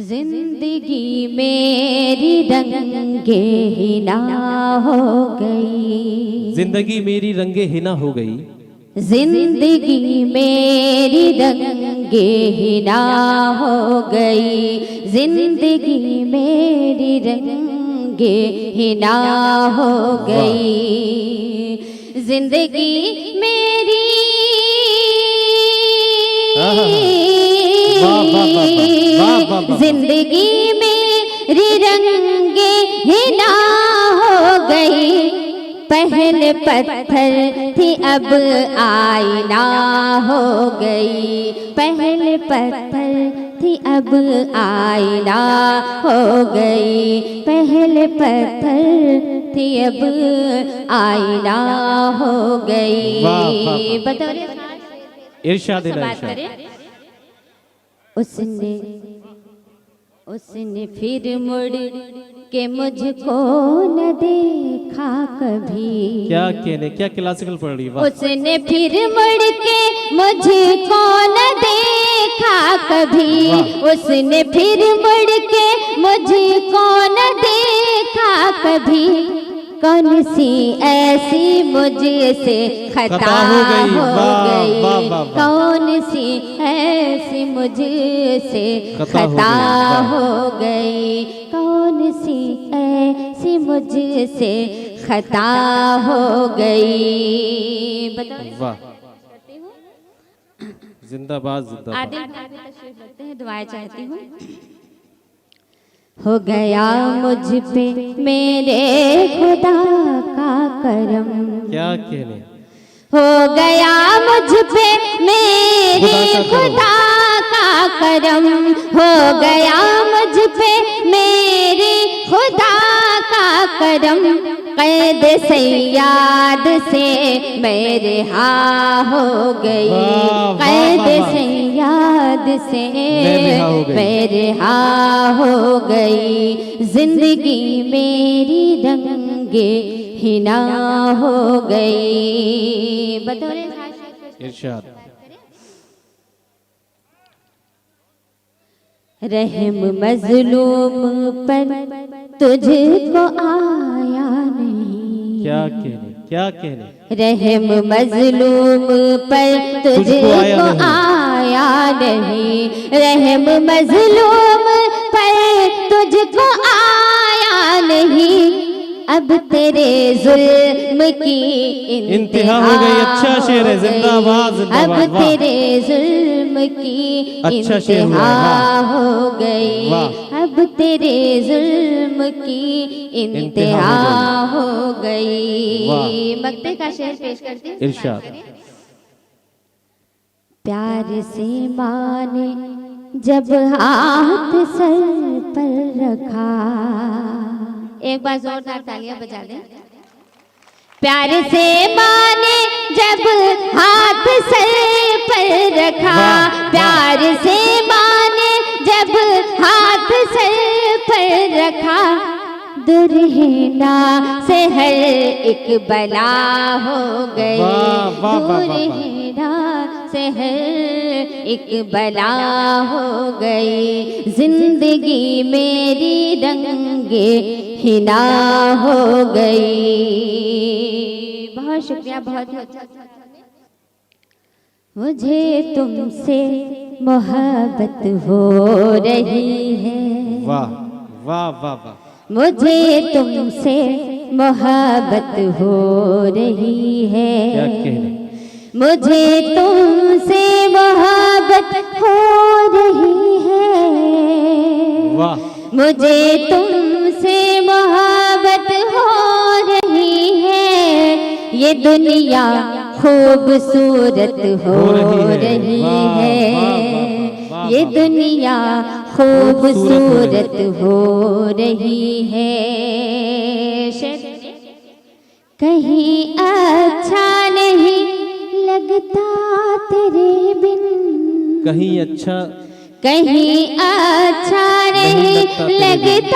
जिंदगी मेरी रंगे हिना हो गई। जिंदगी मेरी रंगे हिना हो गई। जिंदगी मेरी रंगे हिना हो गई। जिंदगी मेरी रंगे हिना हो गई। जिंदगी मेरी जिंदगी मेरी रंगे हिना हो गई। पहले पत्थर थी अब आईना हो गई। पहले पत्थर थी अब आईना हो गई। पहले पत्थर थी अब आईना हो गई। बताओ इरशाद उसने फिर मुड़ के मुझको न देखा कभी। क्या क्लासिकल पढ़ रही है? उसने फिर मुड़ के मुझको न देखा कभी। उसने फिर मुड़ के मुझको न देखा कभी। कौन सी ऐसी मुझसे खता हो गई। कौन सी ऐसी मुझसे खता हो गई। कौन सी ऐसी मुझसे खता हो गई। वाह, जिंदाबाद जिंदाबाद। आदिल भाई भी तशरीफ रखते हैं, दुआएं चाहती हूँ। हो गया मुझ पे मेरे खुदा का करम। क्या कहने? हो गया मुझ पे मेरे खुदा का करम। हो गया मुझ पे मेरे खुदा का करम। कैद सैयाद से मैं रिहा हो गई। कैद सैयाद से मैं रिहा हो गई। जिंदगी मेरी रंगे हिना हो गई। बताओ इरशाद। रहम मजलूम पर तुझको आया नहीं। क्या कहने? रहम मजलूम पर तुझको आया नहीं। रहम मजलूम पर तुझको आया नहीं। अब तेरे जुल्म की इंतहा हो गई। अच्छा शेर है, जिंदाबाद। अब तेरे जुल्म की इंतहा हो गई। अब तेरे जुल्म की इंतहा हो गई। मक्ते का शेर पेश करती हूँ। इरशाद। प्यार से माने जब हाथ सर पर रखा। एक बार जोरदार तालियां बजा दें। प्यार से माने जब हाथ सर पर रखा। प्यार से माने जब हाथ सर पर रखा। दुर्हिना से हर एक बला हो गई। दुर्हिना से हर एक बला हो गई। जिंदगी मेरी रंगे हिना हो गई। बहुत शुक्रिया, बहुत अच्छा। मुझे तुमसे मोहब्बत हो रही है। वाह वाह वाह वाह। मुझे तुमसे मोहब्बत हो रही है। क्या कहने? मुझे तुमसे मोहब्बत हो रही है। वाह। मुझे तुमसे मोहब्बत हो रही है। ये दुनिया खूबसूरत हो रही है। ये दुनिया खूबसूरत हो रही है। कहीं अच्छा नहीं लगता तेरे बिन। कहीं अच्छा नहीं लगता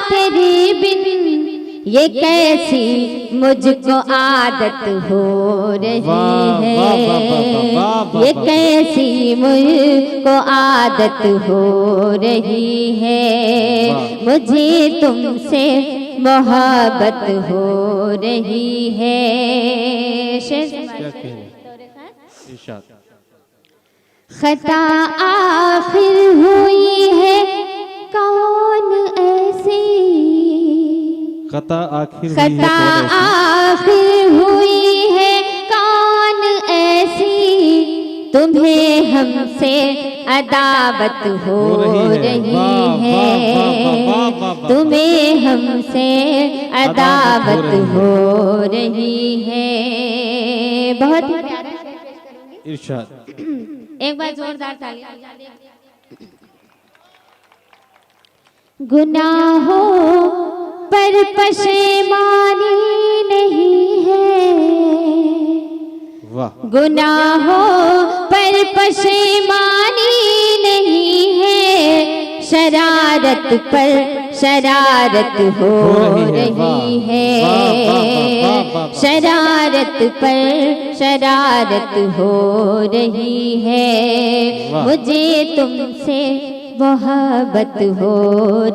तेरे बिन। ये कैसी मुझको आदत हो रही वाह, है, वाह, वाह, वाह, वाह, वाह, ये वाह। कैसी मुझको आदत हो रही है, वाह। मुझे तुमसे मोहब्बत हो रही है। क्या कहने इरशाद। खता आखिर हुई है कौन ऐसी, खता आखिर हुई है खता कौन ऐसी? आखिर हुई है कौन ऐसी, तुम्हें हमसे अदावत हो रही वाह, है, वाह, वाह, वाह, वाह, वाह। तुम्हें हमसे अदावत हो रही है। बहुत ही प्यारा शेर पेश करूंगी, इरशाद। एक बार जोरदार ताली। गुनाहों पर पशेमानी नहीं है, वाह। गुनाहों पर पशेमानी नहीं है, शरारत पर शरारत हो रही है, शरारत पर शरारत हो रही है, मुझे तुमसे मोहब्बत हो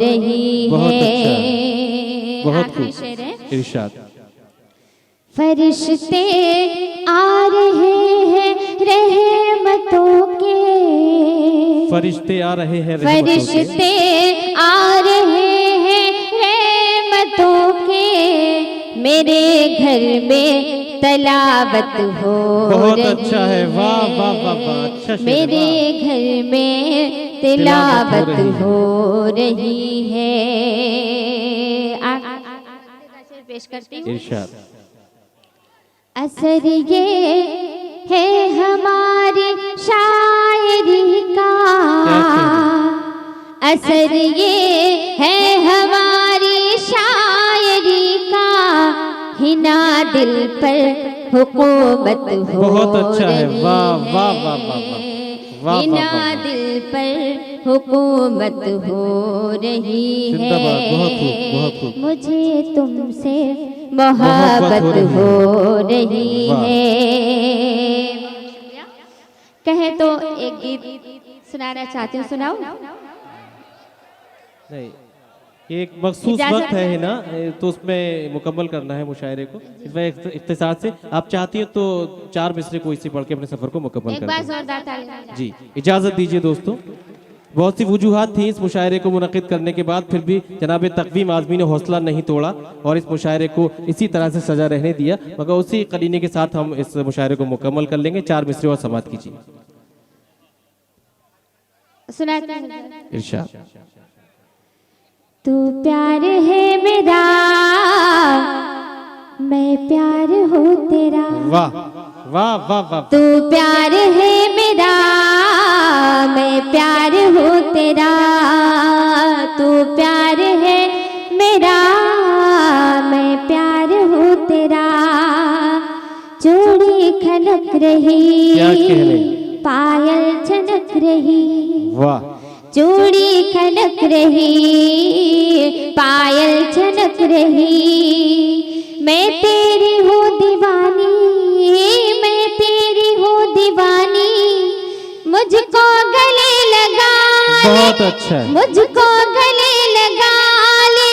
रही बहुत है। अच्छा, बहुत आखिरी खूब। शेर है। इरशाद। फरिश्ते आ रहे हैं रहमतों के, फरिश्ते आ रहे हैं रहमतों के। फरिश्ते आ रहे हैं रहमतों के, मेरे घर में तलावत हो बहुत रही अच्छा है, वाह वाह वाह वाह, अच्छा शेर है, मेरे वाह। घर में तिलावत हो रही है। शेर पेश करती हूँ। इरशाद। असर ये है हमारी शायरी का, असर ये है हमारी शायरी का, हिना दिल पर हुकूमत हो बहुत अच्छा है, रही वाह है, वाह वाह वाह वाह, वाह हिना वाह वाह। दिल पर हुकूमत हो रही है, जिंदाबाद, बहुत खूब, बहुत खूब। मुझे तुमसे मोहब्बत हो रही वाह। है। कहे तो एक गीत सुनाना चाहती हूँ, सुनाओ? नहीं, एक मखसूस इजाज़त वक्त है ना, तो उसमें मुकम्मल करना है मुशायरे को। इस इख्तिसार से आप चाहती हैं तो 4 मिसरे को इसी पढ़ के अपने सफर को मुकम्मल एक कर बार दें। जोरदार ताली। जी, इजाज़त दीजिए दोस्तों। बहुत सी वजूहात थी इस मुशायरे को मुनक़िद करने के बाद, फिर भी जनाब तक़वीम आज़मी ने हौसला नहीं तोड़ा और इस मुशायरे को इसी तरह से सजा रहने दिया, मगर उसी करीने के साथ हम इस मुशायरे को मुकम्मल कर लेंगे। 4 मिसरे और समात कीजिए। सुनाते हैं। इरशाद। तू प्यार है मेरा, मैं प्यार हूँ तेरा, वाह वाह वाह वाह। तू प्यार है मेरा, मैं प्यार हूँ तेरा, तू प्यार है मेरा, मैं प्यार हूँ तेरा, चूड़ी खनक रही, क्या कह रहे? पायल छनक रही, वाह, चूड़ी खनक रही, पायल छनक रही, मैं तेरी हूँ दीवानी, मैं तेरी हूँ दीवानी, मुझको गले लगा ले, बहुत अच्छा है। मुझको गले लगा ले,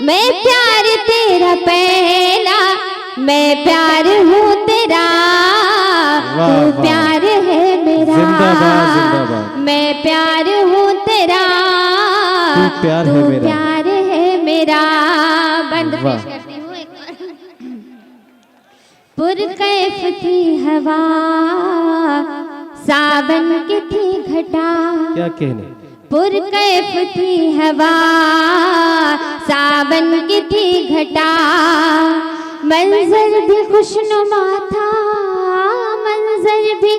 मैं प्यार तेरा पहला, मैं प्यार हूँ तेरा, वाह, तू वाह। प्यार है मेरा, जिंदाबाद, जिंदाबाद। मैं प्यार हूँ तेरा, तू प्यार है मेरा, प्यार है मेरा। बंद वाह। पेश करती हूँ एक बार। पुरकैफ थी हवा, सावन की थी घटा, क्या कहने? पुरकैफ थी हवा, सावन की थी घटा, मंजर भी खुशनुमा था, मंजर भी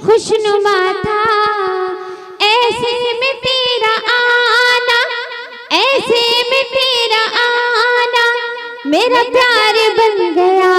खुशनुमा था, ऐसे में तेरा आना, ऐसे में तेरा आना, मेरा प्यार बन गया,